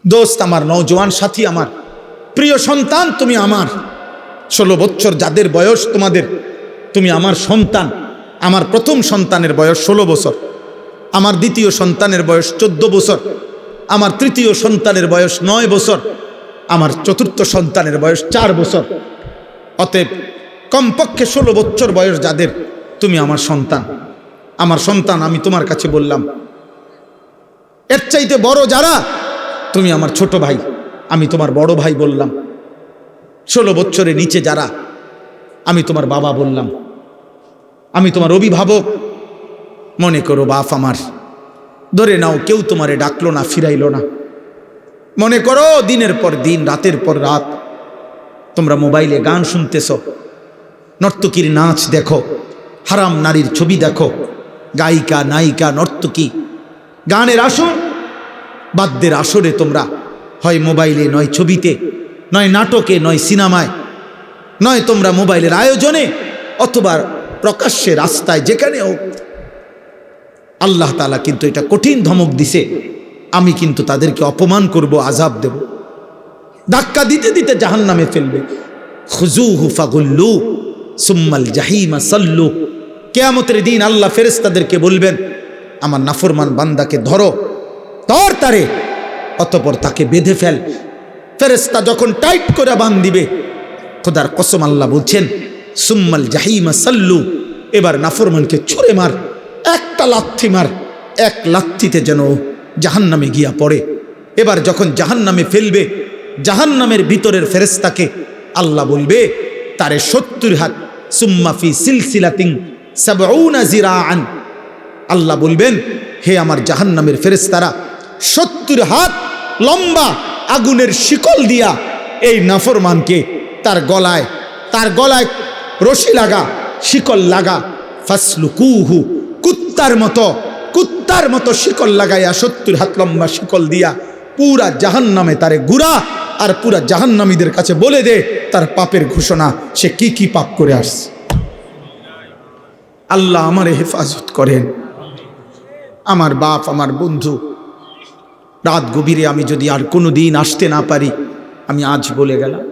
দোস্ত আমার, নওজোয়ান সাথী আমার, প্রিয় সন্তান, তুমি আমার। 16 বছর যাদের বয়স তোমাদের, তুমি আমার সন্তান। আমার প্রথম সন্তানের বয়স 16 বছর, আমার দ্বিতীয় সন্তানের বয়স 14 বছর, আমার তৃতীয় সন্তানের বয়স 9 বছর, আমার চতুর্থ সন্তানের বয়স 4 বছর। অতএব কমপক্ষে 16 বছর বয়স যাদের, তুমি আমার সন্তান। আমার সন্তান, আমি তোমার কাছে বললাম। এর চাইতে বড় যারা, তুমি আমার ছোট ভাই, আমি তোমার বড় ভাই বললাম। 16 বছরের নিচে যারা, আমি তোমার বাবা বললাম, আমি তোমার অভিভাবক। মনে করো বাপ আমার, ধরে নাও কেউ তোমারে ডাকলো না, ফিরাইলো না। মনে করো দিনের পর দিন, রাতের পর রাত তোমরা মোবাইলে গান শুনতেছ, নর্তকীর নাচ দেখো, হারাম নারীর ছবি দেখো, গায়িকা নায়িকা নর্তকী, গানের আসর বাদ্যের আসরে তোমরা হয় মোবাইলে, নয় ছবিতে, নয় নাটকে, নয় সিনেমায়, নয় তোমরা মোবাইলের আয়োজনে, অথবা প্রকাশ্যে রাস্তায়, যেখানে হোক। আল্লাহ তাআলা কিন্তু এটা কঠিন ধমক দিছে, আমি কিন্তু তাদেরকে অপমান করব, আযাব দেব, ধাক্কা দিতে দিতে জাহান্নামে ফেলবে। খুযূহু ফাগুল্লু সুম্মাল জাহিমা সাল্লু। কিয়ামতের দিন আল্লাহ ফেরেশতাদেরকে বলবেন, আমার নাফরমান বান্দাকে ধরো, ধর তারে, অতঃপর তাকে বেঁধে ফেল। ফেরেশতা যখন টাইট করে বাঁধ দিবে, খোদার কসম আল্লাহ বলছেন, সুম্মাল জাহিমা সাল্লু, এবার নাফরমানকে ছুঁড়ে মার, একটা লাথি মার, এক লাথিতে যেন জাহান্নামে গিয়া পড়ে। এবার যখন জাহান্নামে ফেলবে, জাহান্নামের ভিতরের ফেরেশতাকে আল্লাহ বলবে, তারে 70 হাত, সুম্মা ফি সিলসিলাতিন 70 জিরাআন। আল্লাহ বলবেন, হে আমার জাহান্নামের ফেরেশতারা, 70 হাত লম্বা আগুনের শিকল দিয়া এই নাফরমানকে তার গলায় রশি লাগা, শিকল লাগা, ফাসলুকুহু, কুত্তার মতো শিকল লাগাইয়া 70 হাত লম্বা শিকল দিয়া পুরা জাহান্নামে তারে ঘুরা, আর পুরা জাহান্নামীদের কাছে বলে দে তার পাপের ঘোষণা, সে কি কি পাপ করে আসছে। আল্লাহ আমারে হেফাজত করেন। আমার বাপ, আমার বন্ধু, রাত গভীরে আমি যদি আর কোনো দিন আসতে না পারি, আমি আজ বলে গেলাম,